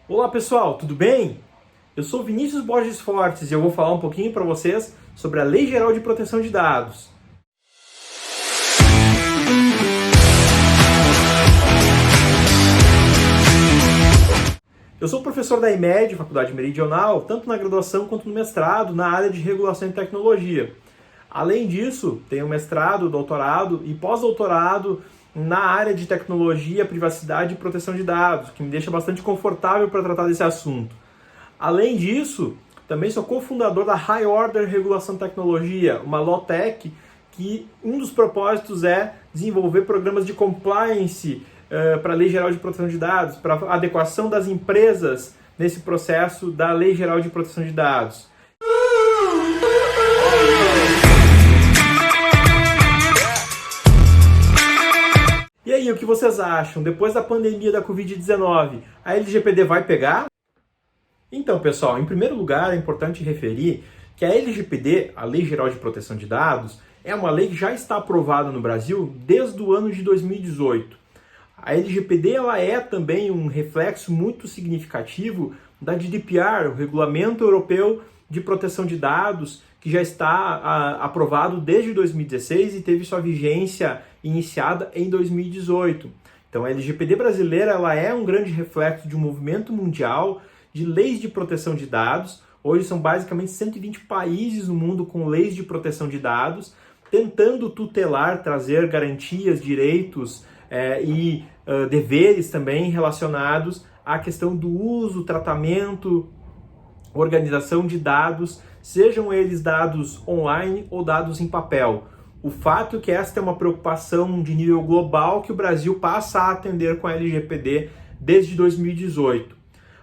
Olá pessoal, tudo bem? Eu sou Vinícius Borges Fortes e eu vou falar um pouquinho para vocês sobre a Lei Geral de Proteção de Dados. Eu sou professor da IMED, Faculdade Meridional, tanto na graduação quanto no mestrado, na área de regulação e tecnologia. Além disso, tenho mestrado, doutorado e pós-doutorado na área de tecnologia, privacidade e proteção de dados, que me deixa bastante confortável para tratar desse assunto. Além disso, também sou cofundador da High Order Regulação e Tecnologia, uma Lawtech, que um dos propósitos é desenvolver programas de compliance para a Lei Geral de Proteção de Dados, para a adequação das empresas nesse processo da Lei Geral de Proteção de Dados. E aí, o que vocês acham? Depois da pandemia da Covid-19, a LGPD vai pegar? Então, pessoal, em primeiro lugar, é importante referir que a LGPD, a Lei Geral de Proteção de Dados, é uma lei que já está aprovada no Brasil desde o ano de 2018. A LGPD ela é também um reflexo muito significativo da GDPR, o Regulamento Europeu de Proteção de Dados, que já está aprovado desde 2016 e teve sua vigência iniciada em 2018. Então, a LGPD brasileira ela é um grande reflexo de um movimento mundial de leis de proteção de dados. Hoje são basicamente 120 países no mundo com leis de proteção de dados, tentando tutelar, trazer garantias, direitos e deveres também relacionados à questão do uso, tratamento, organização de dados, sejam eles dados online ou dados em papel. O fato é que esta é uma preocupação de nível global que o Brasil passa a atender com a LGPD desde 2018.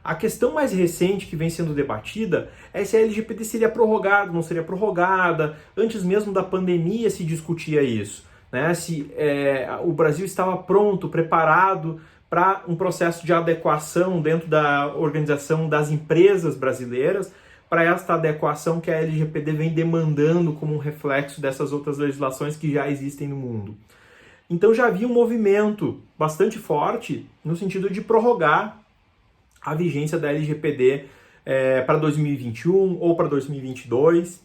A questão mais recente que vem sendo debatida é se a LGPD seria prorrogada, não seria prorrogada. Antes mesmo da pandemia se discutia isso, né? Se o Brasil estava pronto, preparado para um processo de adequação dentro da organização das empresas brasileiras, para esta adequação que a LGPD vem demandando como um reflexo dessas outras legislações que já existem no mundo. Então já havia um movimento bastante forte no sentido de prorrogar a vigência da LGPD para 2021 ou para 2022.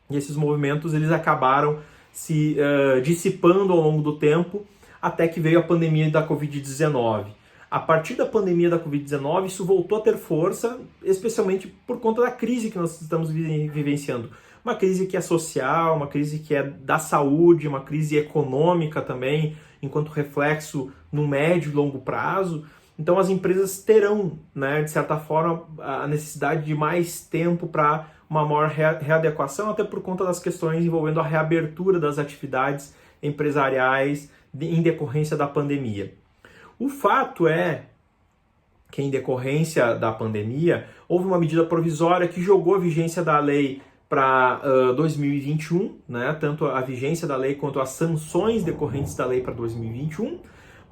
E esses movimentos eles acabaram se dissipando ao longo do tempo até que veio a pandemia da Covid-19. A partir da pandemia da Covid-19, isso voltou a ter força, especialmente por conta da crise que nós estamos vivenciando. Uma crise que é social, uma crise que é da saúde, uma crise econômica também, enquanto reflexo no médio e longo prazo. Então as empresas terão, né, de certa forma, a necessidade de mais tempo para uma maior readequação, até por conta das questões envolvendo a reabertura das atividades empresariais em decorrência da pandemia. O fato é que, em decorrência da pandemia, houve uma medida provisória que jogou a vigência da lei para 2021, né, tanto a vigência da lei quanto as sanções decorrentes da lei para 2021.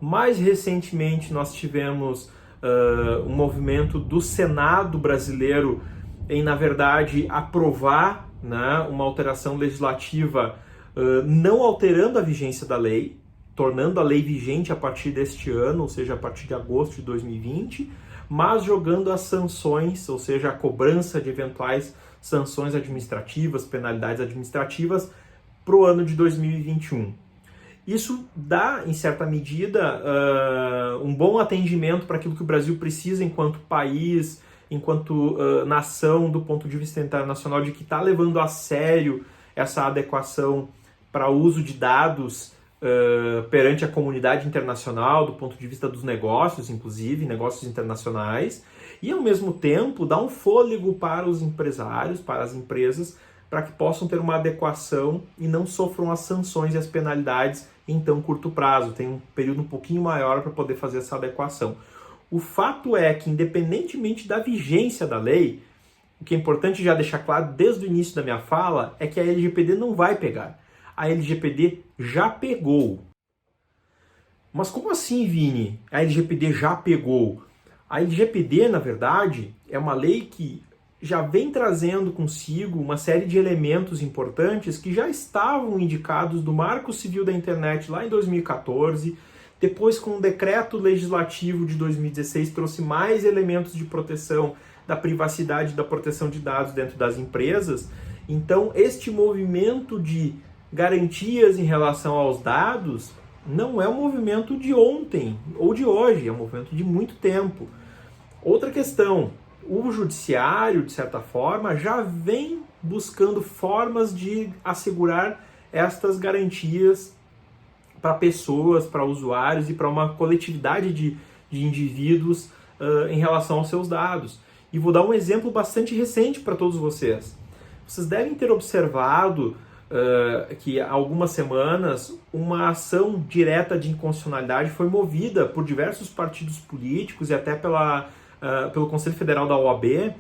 Mais recentemente, nós tivemos um movimento do Senado brasileiro em, na verdade, aprovar, né, uma alteração legislativa não alterando a vigência da lei, tornando a lei vigente a partir deste ano, ou seja, a partir de agosto de 2020, mas jogando as sanções, ou seja, a cobrança de eventuais sanções administrativas, penalidades administrativas, para o ano de 2021. Isso dá, em certa medida, um bom atendimento para aquilo que o Brasil precisa enquanto país, enquanto nação, do ponto de vista internacional, de que está levando a sério essa adequação para o uso de dados perante a comunidade internacional, do ponto de vista dos negócios, inclusive, negócios internacionais, e, ao mesmo tempo, dá um fôlego para os empresários, para as empresas, para que possam ter uma adequação e não sofram as sanções e as penalidades em tão curto prazo. Tem um período um pouquinho maior para poder fazer essa adequação. O fato é que, independentemente da vigência da lei, o que é importante já deixar claro desde o início da minha fala é que a LGPD não vai pegar. A LGPD já pegou. Mas como assim, Vini? A LGPD já pegou? A LGPD, na verdade, é uma lei que já vem trazendo consigo uma série de elementos importantes que já estavam indicados no Marco Civil da Internet lá em 2014, Depois, com o decreto legislativo de 2016, trouxe mais elementos de proteção da privacidade e da proteção de dados dentro das empresas. Então, este movimento de garantias em relação aos dados não é um movimento de ontem ou de hoje, é um movimento de muito tempo. Outra questão, o judiciário, de certa forma, já vem buscando formas de assegurar estas garantias para pessoas, para usuários e para uma coletividade de indivíduos em relação aos seus dados. E vou dar um exemplo bastante recente para todos vocês. Vocês devem ter observado que há algumas semanas uma ação direta de inconstitucionalidade foi movida por diversos partidos políticos e até pelo Conselho Federal da OAB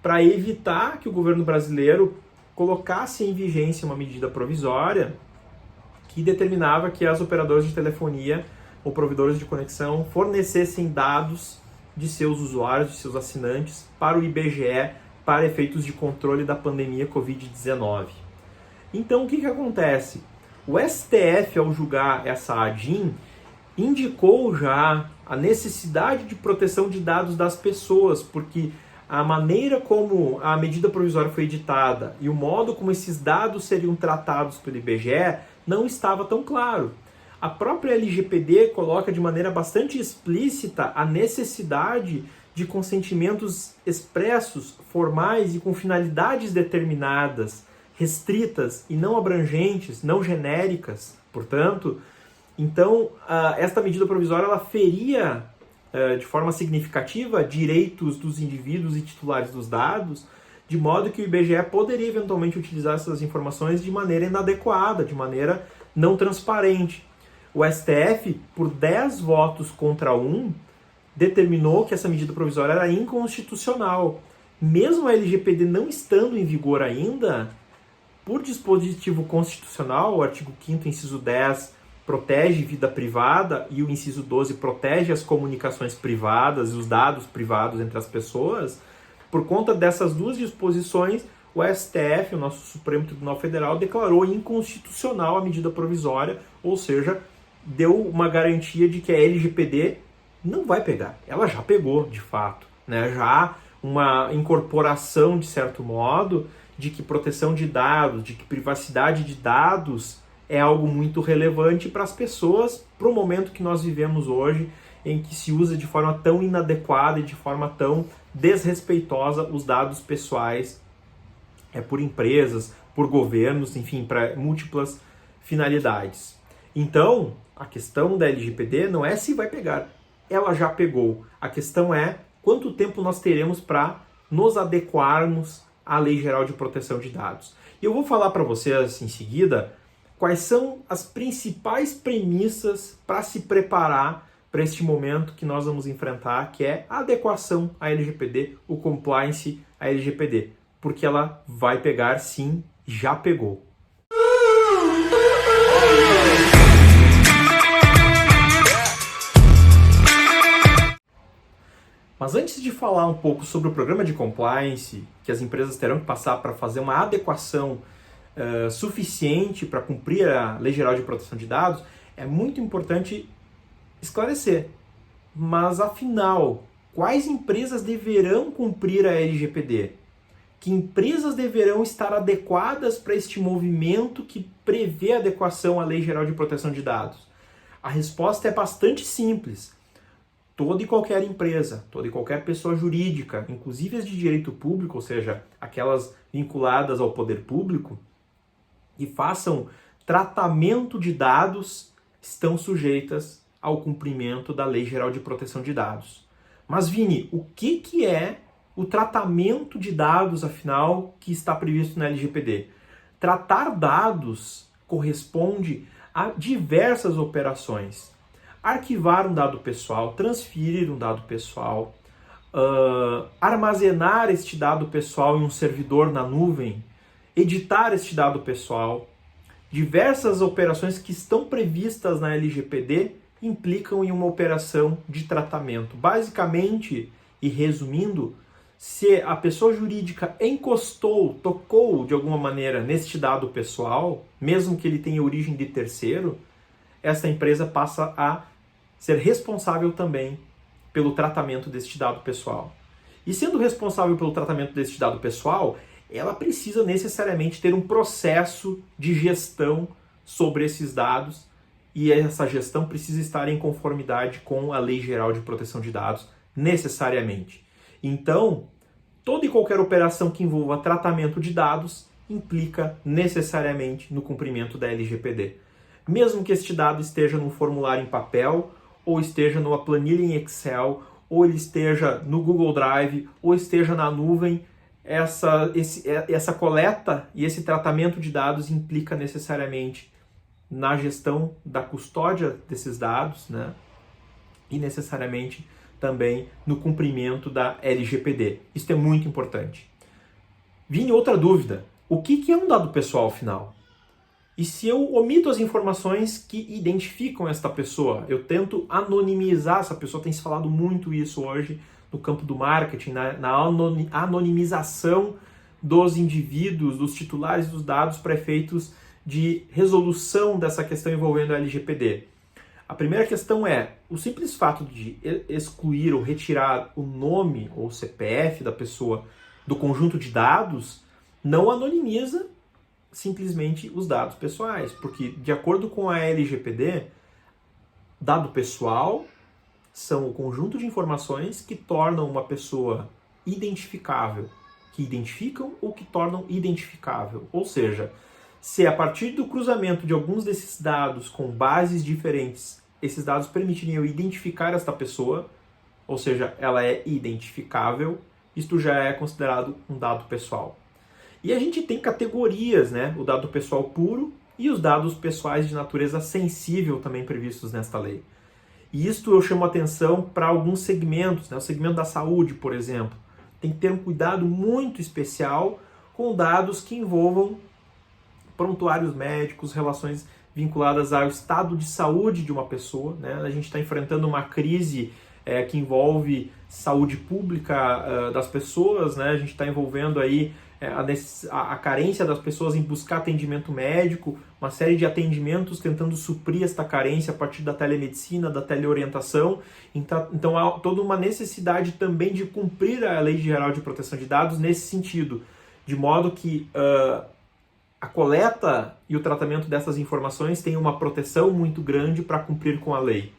para evitar que o governo brasileiro colocasse em vigência uma medida provisória que determinava que as operadoras de telefonia ou provedores de conexão fornecessem dados de seus usuários, de seus assinantes, para o IBGE, para efeitos de controle da pandemia Covid-19. Então, o que acontece? O STF, ao julgar essa ADIM, indicou já a necessidade de proteção de dados das pessoas, porque a maneira como a medida provisória foi editada e o modo como esses dados seriam tratados pelo IBGE não estava tão claro. A própria LGPD coloca de maneira bastante explícita a necessidade de consentimentos expressos, formais e com finalidades determinadas, restritas e não abrangentes, não genéricas. Portanto, então, esta medida provisória ela feria de forma significativa direitos dos indivíduos e titulares dos dados, de modo que o IBGE poderia eventualmente utilizar essas informações de maneira inadequada, de maneira não transparente. O STF, por 10 votos contra 1, determinou que essa medida provisória era inconstitucional. Mesmo a LGPD não estando em vigor ainda, por dispositivo constitucional, o artigo 5º, inciso 10, protege vida privada e o inciso 12 protege as comunicações privadas e os dados privados entre as pessoas. Por conta dessas duas disposições, o STF, o nosso Supremo Tribunal Federal, declarou inconstitucional a medida provisória, ou seja, deu uma garantia de que a LGPD não vai pegar. Ela já pegou, de fato, né? Já há uma incorporação, de certo modo, de que proteção de dados, de que privacidade de dados é algo muito relevante para as pessoas, para o momento que nós vivemos hoje, em que se usa de forma tão inadequada e de forma tão desrespeitosa os dados pessoais por empresas, por governos, enfim, para múltiplas finalidades. Então, a questão da LGPD não é se vai pegar, ela já pegou. A questão é quanto tempo nós teremos para nos adequarmos à Lei Geral de Proteção de Dados. E eu vou falar para vocês em seguida quais são as principais premissas para se preparar para este momento que nós vamos enfrentar, que é a adequação à LGPD, o compliance à LGPD, porque ela vai pegar sim, já pegou. Mas antes de falar um pouco sobre o programa de compliance que as empresas terão que passar para fazer uma adequação suficiente para cumprir a Lei Geral de Proteção de Dados, é muito importante esclarecer. Mas afinal, quais empresas deverão cumprir a LGPD? Que empresas deverão estar adequadas para este movimento que prevê a adequação à Lei Geral de Proteção de Dados? A resposta é bastante simples. Toda e qualquer empresa, toda e qualquer pessoa jurídica, inclusive as de direito público, ou seja, aquelas vinculadas ao poder público, que façam tratamento de dados, estão sujeitas ao cumprimento da Lei Geral de Proteção de Dados. Mas, Vini, o que é o tratamento de dados, afinal, que está previsto na LGPD? Tratar dados corresponde a diversas operações. Arquivar um dado pessoal, transferir um dado pessoal, armazenar este dado pessoal em um servidor na nuvem, editar este dado pessoal. Diversas operações que estão previstas na LGPD implicam em uma operação de tratamento. Basicamente, e resumindo, se a pessoa jurídica encostou, tocou de alguma maneira neste dado pessoal, mesmo que ele tenha origem de terceiro, essa empresa passa a ser responsável também pelo tratamento deste dado pessoal. E sendo responsável pelo tratamento deste dado pessoal, ela precisa necessariamente ter um processo de gestão sobre esses dados, e essa gestão precisa estar em conformidade com a Lei Geral de Proteção de Dados, necessariamente. Então, toda e qualquer operação que envolva tratamento de dados implica necessariamente no cumprimento da LGPD. Mesmo que este dado esteja num formulário em papel, ou esteja numa planilha em Excel, ou ele esteja no Google Drive, ou esteja na nuvem, essa coleta e esse tratamento de dados implica necessariamente na gestão da custódia desses dados, né? E necessariamente também no cumprimento da LGPD. Isso é muito importante. Vim outra dúvida. O que é um dado pessoal, afinal? E se eu omito as informações que identificam esta pessoa? Eu tento anonimizar essa pessoa, tem se falado muito isso hoje no campo do marketing, na anonimização dos indivíduos, dos titulares dos dados para efeitos de resolução dessa questão envolvendo a LGPD. A primeira questão é, o simples fato de excluir ou retirar o nome ou CPF da pessoa do conjunto de dados não anonimiza simplesmente os dados pessoais, porque de acordo com a LGPD, dado pessoal são o conjunto de informações que tornam uma pessoa identificável, que identificam ou que tornam identificável. Ou seja, se a partir do cruzamento de alguns desses dados com bases diferentes, esses dados permitirem eu identificar esta pessoa, ou seja, ela é identificável, isto já é considerado um dado pessoal. E a gente tem categorias, né? O dado pessoal puro e os dados pessoais de natureza sensível também previstos nesta lei. E isto eu chamo atenção para alguns segmentos, né? O segmento da saúde, por exemplo. Tem que ter um cuidado muito especial com dados que envolvam prontuários médicos, relações vinculadas ao estado de saúde de uma pessoa, né? A gente está enfrentando uma crise que envolve saúde pública das pessoas, né? A gente está envolvendo aí a carência das pessoas em buscar atendimento médico, uma série de atendimentos tentando suprir esta carência a partir da telemedicina, da teleorientação. Então há toda uma necessidade também de cumprir a Lei Geral de Proteção de Dados nesse sentido, de modo que a coleta e o tratamento dessas informações tem uma proteção muito grande para cumprir com a lei.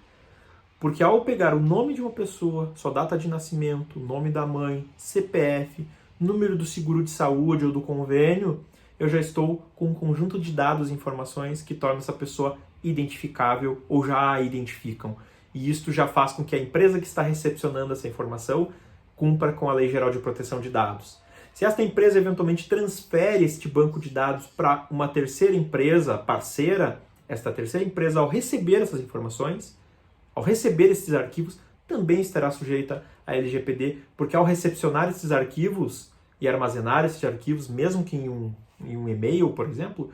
Porque ao pegar o nome de uma pessoa, sua data de nascimento, nome da mãe, CPF, número do seguro de saúde ou do convênio, eu já estou com um conjunto de dados e informações que tornam essa pessoa identificável ou já a identificam. E isto já faz com que a empresa que está recepcionando essa informação cumpra com a Lei Geral de Proteção de Dados. Se esta empresa eventualmente transfere este banco de dados para uma terceira empresa parceira, esta terceira empresa, ao receber essas informações, ao receber esses arquivos, também estará sujeita à LGPD, porque ao recepcionar esses arquivos e armazenar esses arquivos, mesmo que em um e-mail, por exemplo,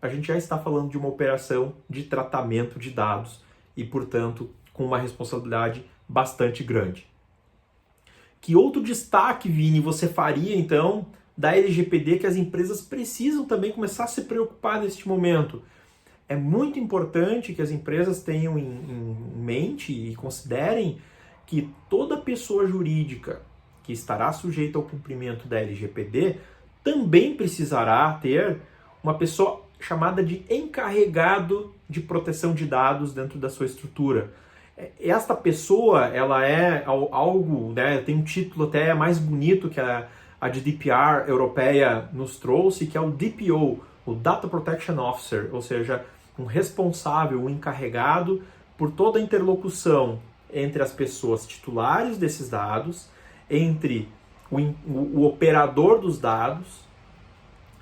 a gente já está falando de uma operação de tratamento de dados e, portanto, com uma responsabilidade bastante grande. Que outro destaque, Vini, você faria, então, da LGPD que as empresas precisam também começar a se preocupar neste momento? É muito importante que as empresas tenham em mente e considerem que toda pessoa jurídica que estará sujeita ao cumprimento da LGPD também precisará ter uma pessoa chamada de encarregado de proteção de dados dentro da sua estrutura. Esta pessoa, ela é algo, né, tem um título até mais bonito que a GDPR europeia nos trouxe, que é o DPO, o Data Protection Officer, ou seja, um responsável, um encarregado por toda a interlocução entre as pessoas titulares desses dados, entre o operador dos dados,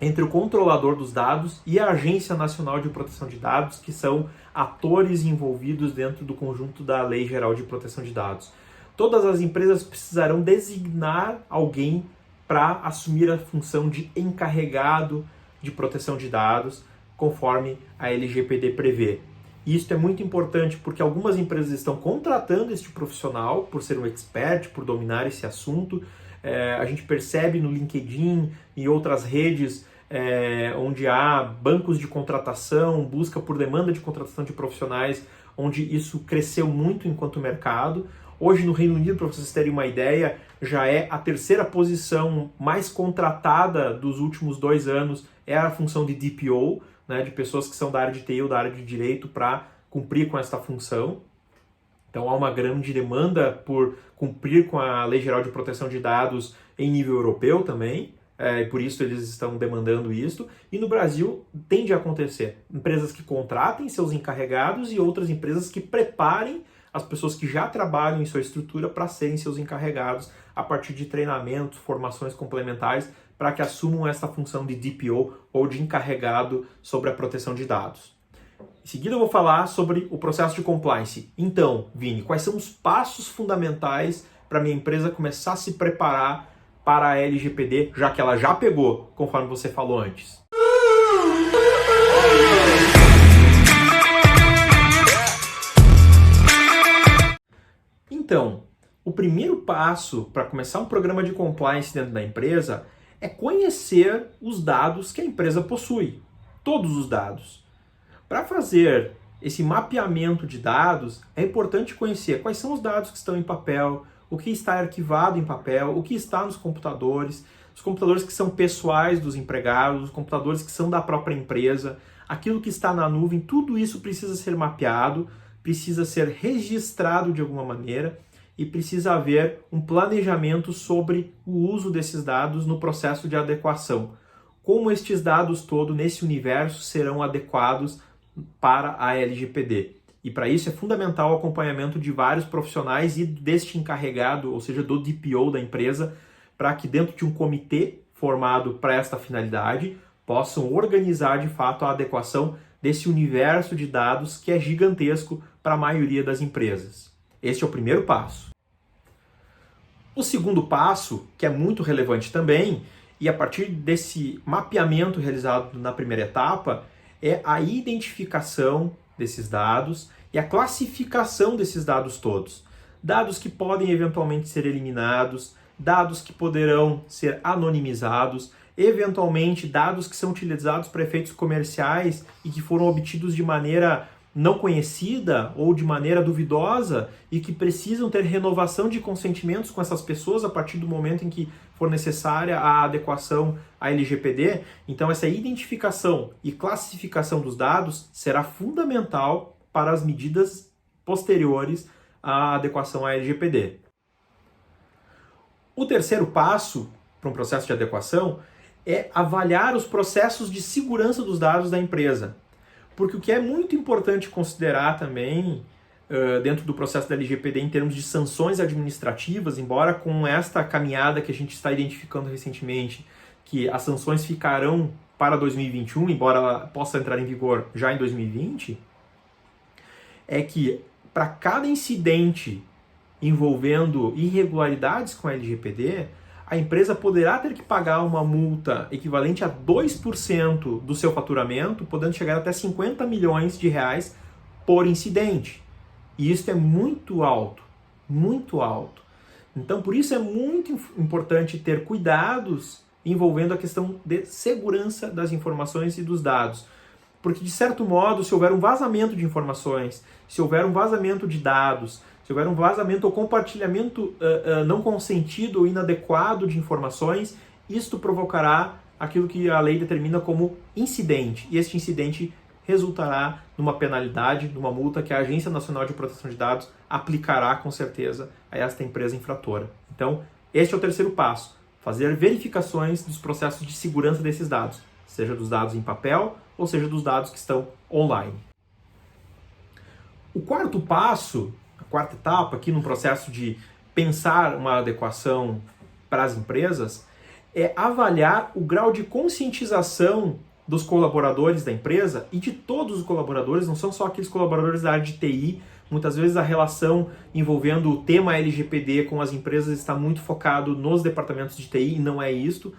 entre o controlador dos dados e a Agência Nacional de Proteção de Dados, que são atores envolvidos dentro do conjunto da Lei Geral de Proteção de Dados. Todas as empresas precisarão designar alguém para assumir a função de encarregado de proteção de dados, conforme a LGPD prevê. E isso é muito importante porque algumas empresas estão contratando este profissional por ser um expert, por dominar esse assunto. A gente percebe no LinkedIn e outras redes onde há bancos de contratação, busca por demanda de contratação de profissionais, onde isso cresceu muito enquanto mercado. Hoje no Reino Unido, para vocês terem uma ideia, já é a terceira posição mais contratada dos últimos 2 anos, é a função de DPO, né, de pessoas que são da área de TI ou da área de direito para cumprir com esta função. Então há uma grande demanda por cumprir com a Lei Geral de Proteção de Dados em nível europeu também, e por isso eles estão demandando isso. E no Brasil tende a acontecer empresas que contratem seus encarregados e outras empresas que preparem as pessoas que já trabalham em sua estrutura para serem seus encarregados a partir de treinamentos, formações complementares para que assumam essa função de DPO ou de encarregado sobre a proteção de dados. Em seguida eu vou falar sobre o processo de compliance. Então, Vini, quais são os passos fundamentais para minha empresa começar a se preparar para a LGPD, já que ela já pegou, conforme você falou antes? Então, o primeiro passo para começar um programa de compliance dentro da empresa é conhecer os dados que a empresa possui, todos os dados. Para fazer esse mapeamento de dados, é importante conhecer quais são os dados que estão em papel, o que está arquivado em papel, o que está nos computadores, os computadores que são pessoais dos empregados, os computadores que são da própria empresa, aquilo que está na nuvem, tudo isso precisa ser mapeado, precisa ser registrado de alguma maneira e precisa haver um planejamento sobre o uso desses dados no processo de adequação. Como estes dados todos nesse universo serão adequados para a LGPD. E para isso é fundamental o acompanhamento de vários profissionais e deste encarregado, ou seja, do DPO da empresa, para que dentro de um comitê formado para esta finalidade possam organizar de fato a adequação desse universo de dados que é gigantesco para a maioria das empresas. Este é o primeiro passo. O segundo passo, que é muito relevante também, e a partir desse mapeamento realizado na primeira etapa, é a identificação desses dados e a classificação desses dados todos. Dados que podem eventualmente ser eliminados, dados que poderão ser anonimizados, eventualmente dados que são utilizados para efeitos comerciais e que foram obtidos de maneira não conhecida ou de maneira duvidosa e que precisam ter renovação de consentimentos com essas pessoas a partir do momento em que for necessária a adequação à LGPD. Então essa identificação e classificação dos dados será fundamental para as medidas posteriores à adequação à LGPD. O terceiro passo para um processo de adequação é avaliar os processos de segurança dos dados da empresa. Porque o que é muito importante considerar também dentro do processo da LGPD em termos de sanções administrativas, embora com esta caminhada que a gente está identificando recentemente, que as sanções ficarão para 2021, embora ela possa entrar em vigor já em 2020, é que para cada incidente envolvendo irregularidades com a LGPD, a empresa poderá ter que pagar uma multa equivalente a 2% do seu faturamento, podendo chegar até 50 milhões de reais por incidente. E isso é muito alto, muito alto. Então, por isso é muito importante ter cuidados envolvendo a questão de segurança das informações e dos dados. Porque, de certo modo, se houver um vazamento de informações, se houver um vazamento de dados, se houver um vazamento ou compartilhamento não consentido ou inadequado de informações, isto provocará aquilo que a lei determina como incidente. E este incidente resultará numa penalidade, numa multa que a Agência Nacional de Proteção de Dados aplicará com certeza a esta empresa infratora. Então, este é o terceiro passo, fazer verificações dos processos de segurança desses dados, seja dos dados em papel ou seja dos dados que estão online. O quarto passo, a quarta etapa aqui no processo de pensar uma adequação para as empresas, é avaliar o grau de conscientização dos colaboradores da empresa e de todos os colaboradores, não são só aqueles colaboradores da área de TI. Muitas vezes a relação envolvendo o tema LGPD com as empresas está muito focado nos departamentos de TI e não é isto.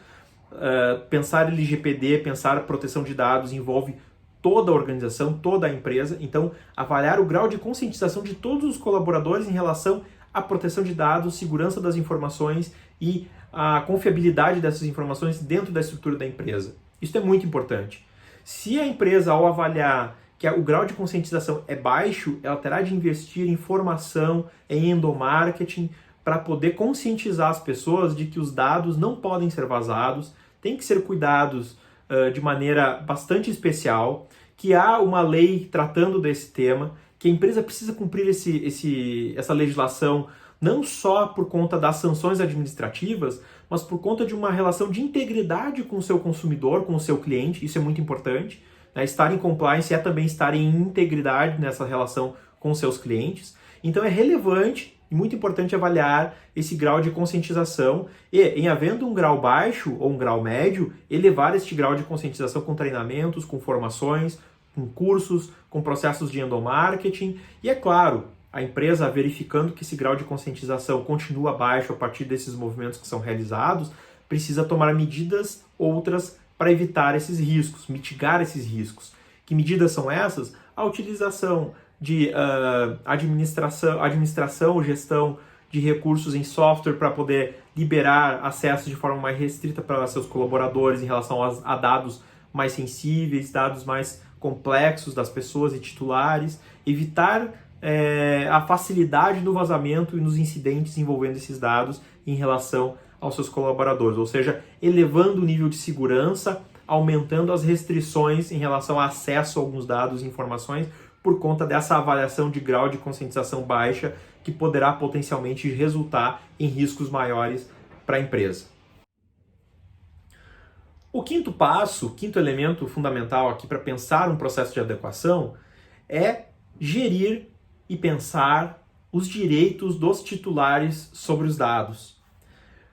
Pensar LGPD, pensar proteção de dados envolve toda a organização, toda a empresa. Então, avaliar o grau de conscientização de todos os colaboradores em relação à proteção de dados, segurança das informações e a confiabilidade dessas informações dentro da estrutura da empresa. Isso é muito importante. Se a empresa, ao avaliar que o grau de conscientização é baixo, ela terá de investir em formação, em endomarketing, para poder conscientizar as pessoas de que os dados não podem ser vazados, têm que ser cuidados de maneira bastante especial, que há uma lei tratando desse tema, que a empresa precisa cumprir essa legislação não só por conta das sanções administrativas, mas por conta de uma relação de integridade com o seu consumidor, com o seu cliente, isso é muito importante. Né? Estar em compliance é também estar em integridade nessa relação com os seus clientes. Então é relevante e muito importante avaliar esse grau de conscientização e, em havendo um grau baixo ou um grau médio, elevar este grau de conscientização com treinamentos, com formações, com cursos, com processos de endomarketing e, é claro, a empresa verificando que esse grau de conscientização continua baixo a partir desses movimentos que são realizados, precisa tomar medidas outras para evitar esses riscos, mitigar esses riscos. Que medidas são essas? A utilização de administração, gestão de recursos em software para poder liberar acesso de forma mais restrita para seus colaboradores em relação a dados mais sensíveis, dados mais complexos das pessoas e titulares, evitar a facilidade do vazamento e nos incidentes envolvendo esses dados em relação aos seus colaboradores, ou seja, elevando o nível de segurança, aumentando as restrições em relação ao acesso a alguns dados e informações por conta dessa avaliação de grau de conscientização baixa que poderá potencialmente resultar em riscos maiores para a empresa. O quinto passo, o quinto elemento fundamental aqui para pensar um processo de adequação é gerir e pensar os direitos dos titulares sobre os dados.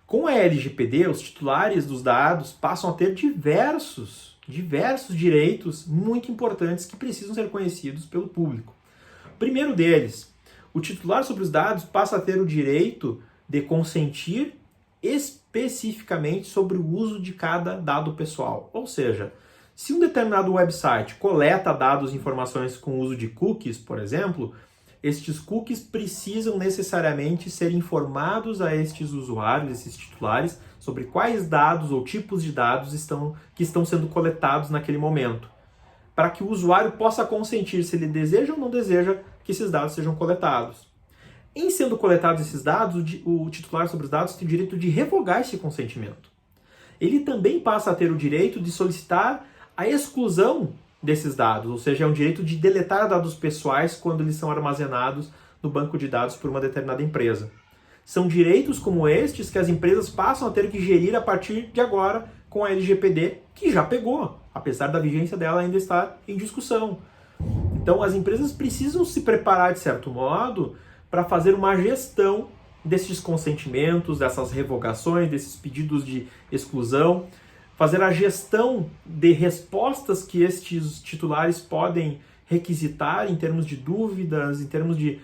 Com a LGPD, os titulares dos dados passam a ter diversos direitos muito importantes que precisam ser conhecidos pelo público. O primeiro deles, o titular sobre os dados passa a ter o direito de consentir especificamente sobre o uso de cada dado pessoal. Ou seja, se um determinado website coleta dados e informações com o uso de cookies, por exemplo, estes cookies precisam necessariamente ser informados a estes usuários, esses titulares, sobre quais dados ou tipos de dados que estão sendo coletados naquele momento, para que o usuário possa consentir se ele deseja ou não deseja que esses dados sejam coletados. Em sendo coletados esses dados, o titular sobre os dados tem o direito de revogar esse consentimento. Ele também passa a ter o direito de solicitar a exclusão desses dados, ou seja, é um direito de deletar dados pessoais quando eles são armazenados no banco de dados por uma determinada empresa. São direitos como estes que as empresas passam a ter que gerir a partir de agora com a LGPD, que já pegou, apesar da vigência dela ainda estar em discussão. Então, as empresas precisam se preparar, de certo modo, para fazer uma gestão desses consentimentos, dessas revogações, desses pedidos de exclusão, fazer a gestão de respostas que estes titulares podem requisitar em termos de dúvidas, em termos de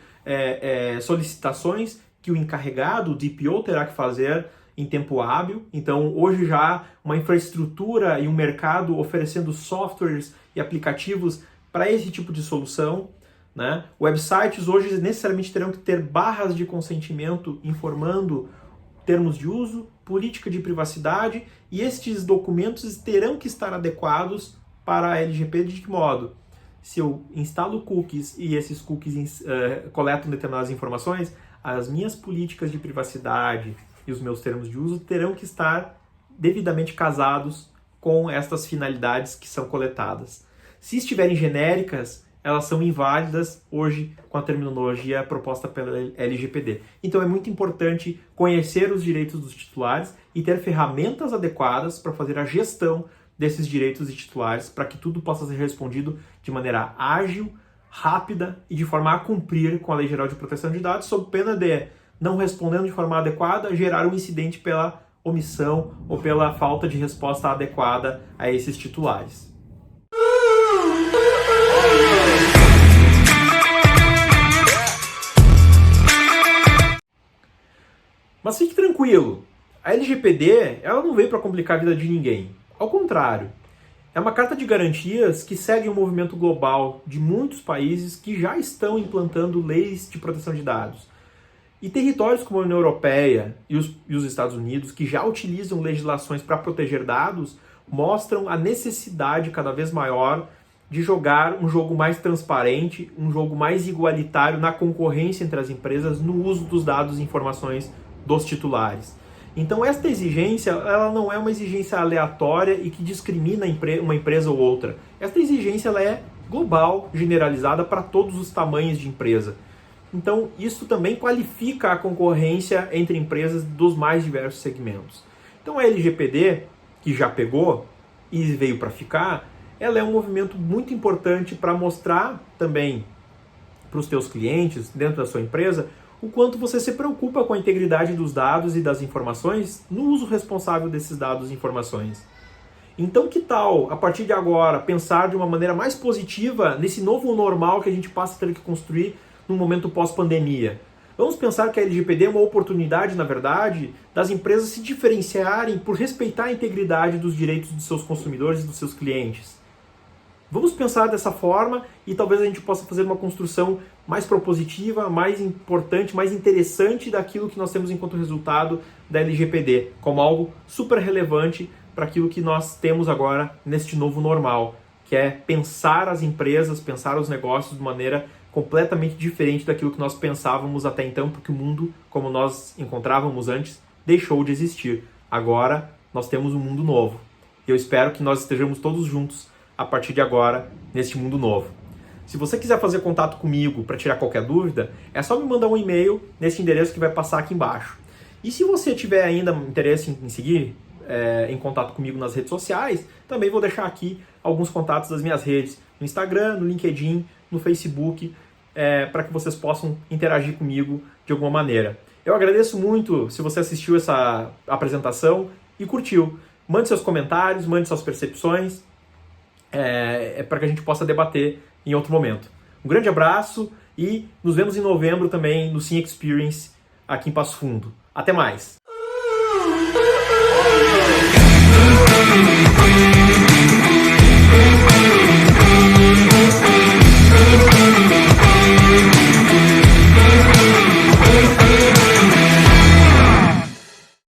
solicitações que o encarregado, o DPO, terá que fazer em tempo hábil. Então, hoje já há uma infraestrutura e um mercado oferecendo softwares e aplicativos para esse tipo de solução. Né? Websites hoje necessariamente terão que ter barras de consentimento informando termos de uso, política de privacidade, e estes documentos terão que estar adequados para a LGPD. De que modo? Se eu instalo cookies e esses cookies coletam determinadas informações, as minhas políticas de privacidade e os meus termos de uso terão que estar devidamente casados com estas finalidades que são coletadas. Se estiverem genéricas, elas são inválidas hoje com a terminologia proposta pela LGPD. Então é muito importante conhecer os direitos dos titulares e ter ferramentas adequadas para fazer a gestão desses direitos de titulares para que tudo possa ser respondido de maneira ágil, rápida e de forma a cumprir com a Lei Geral de Proteção de Dados, sob pena de, não respondendo de forma adequada, gerar um incidente pela omissão ou pela falta de resposta adequada a esses titulares. Mas fique tranquilo, a LGPD ela não veio para complicar a vida de ninguém. Ao contrário, é uma carta de garantias que segue um movimento global de muitos países que já estão implantando leis de proteção de dados. E territórios como a União Europeia e os Estados Unidos, que já utilizam legislações para proteger dados, mostram a necessidade cada vez maior de jogar um jogo mais transparente, um jogo mais igualitário na concorrência entre as empresas no uso dos dados e informações dos titulares. Então esta exigência, ela não é uma exigência aleatória e que discrimina uma empresa ou outra. Esta exigência ela é global, generalizada para todos os tamanhos de empresa. Então isso também qualifica a concorrência entre empresas dos mais diversos segmentos. Então a LGPD, que já pegou e veio para ficar, ela é um movimento muito importante para mostrar também para os teus clientes, dentro da sua empresa, o quanto você se preocupa com a integridade dos dados e das informações no uso responsável desses dados e informações. Então que tal, a partir de agora, pensar de uma maneira mais positiva nesse novo normal que a gente passa a ter que construir no momento pós-pandemia? Vamos pensar que a LGPD é uma oportunidade, na verdade, das empresas se diferenciarem por respeitar a integridade dos direitos dos seus consumidores e dos seus clientes. Vamos pensar dessa forma e talvez a gente possa fazer uma construção mais propositiva, mais importante, mais interessante daquilo que nós temos enquanto resultado da LGPD, como algo super relevante para aquilo que nós temos agora neste novo normal, que é pensar as empresas, pensar os negócios de maneira completamente diferente daquilo que nós pensávamos até então, porque o mundo, como nós encontrávamos antes, deixou de existir. Agora nós temos um mundo novo. E eu espero que nós estejamos todos juntos a partir de agora, neste mundo novo. Se você quiser fazer contato comigo para tirar qualquer dúvida, é só me mandar um e-mail nesse endereço que vai passar aqui embaixo. E se você tiver ainda interesse em seguir em contato comigo nas redes sociais, também vou deixar aqui alguns contatos das minhas redes, no Instagram, no LinkedIn, no Facebook, para que vocês possam interagir comigo de alguma maneira. Eu agradeço muito se você assistiu essa apresentação e curtiu. Mande seus comentários, mande suas percepções, para que a gente possa debater em outro momento. Um grande abraço e nos vemos em novembro também no Sim Experience aqui em Passo Fundo. Até mais!